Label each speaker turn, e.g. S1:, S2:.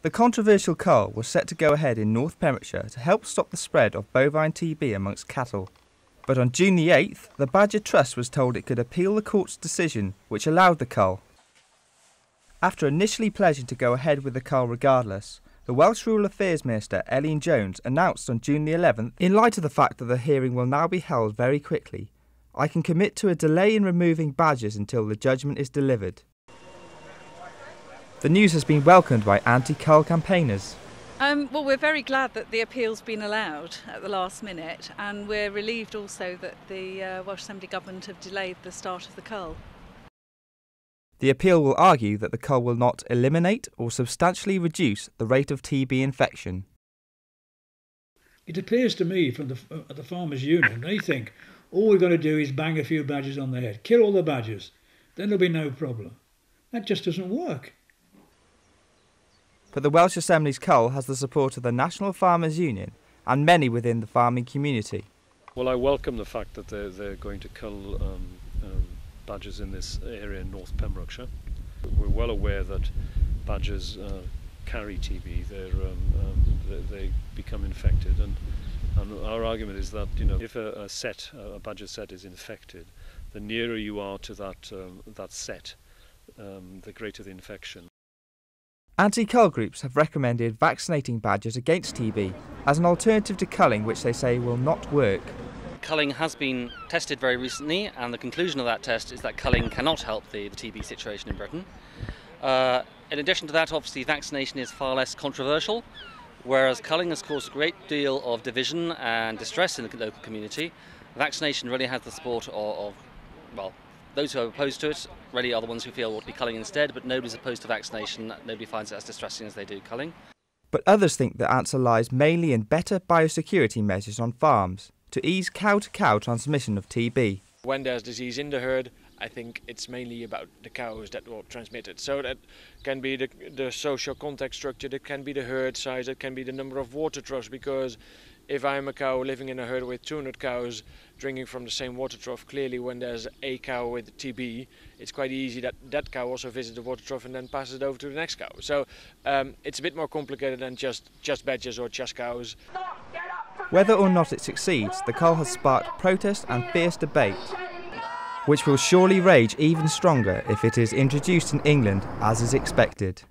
S1: The controversial cull was set to go ahead in North Pembrokeshire to help stop the spread of bovine TB amongst cattle. But on June the 8th, the Badger Trust was told it could appeal the court's decision, which allowed the cull. After initially pledging to go ahead with the cull regardless, the Welsh Rural Affairs Minister Elin Jones announced on June the 11th, in light of the fact that the hearing will now be held very quickly, I can commit to a delay in removing badgers until the judgment is delivered. The news has been welcomed by anti-cull campaigners.
S2: Well, we're very glad that the appeal's been allowed at the last minute, and we're relieved also that the Welsh Assembly government have delayed the start of the cull.
S1: The appeal will argue that the cull will not eliminate or substantially reduce the rate of TB infection.
S3: It appears to me from the Farmers Union, they think all we've got to do is bang a few badgers on the head, kill all the badgers, then there'll be no problem. That just doesn't work.
S1: But the Welsh Assembly's cull has the support of the National Farmers Union and many within the farming community.
S4: Well, I welcome the fact that they're going to cull badgers in this area in North Pembrokeshire. We're well aware that badgers carry TB. They become infected, and our argument is that, you know, if a badger set is infected, the nearer you are to that set, the greater the infection.
S1: Anti-cull groups have recommended vaccinating badgers against TB as an alternative to culling, which they say will not work.
S5: Culling has been tested very recently, and the conclusion of that test is that culling cannot help the TB situation in Britain. In addition to that, obviously vaccination is far less controversial, whereas culling has caused a great deal of division and distress in the local community. Vaccination really has the support of well, those who are opposed to it really are the ones who feel what to be culling instead, but nobody's opposed to vaccination. Nobody finds it as distressing as they do culling.
S1: But others think the answer lies mainly in better biosecurity measures on farms to ease cow-to-cow transmission of TB.
S6: When there's disease in the herd, I think it's mainly about the cows that will transmit it. So that can be the social contact structure, that can be the herd size, that can be the number of water troughs, because if I'm a cow living in a herd with 200 cows drinking from the same water trough, clearly when there's a cow with TB, it's quite easy that that cow also visits the water trough and then passes it over to the next cow. So it's a bit more complicated than just badgers or just cows.
S1: Whether or not it succeeds, the cull has sparked protest and fierce debate, which will surely rage even stronger if it is introduced in England as is expected.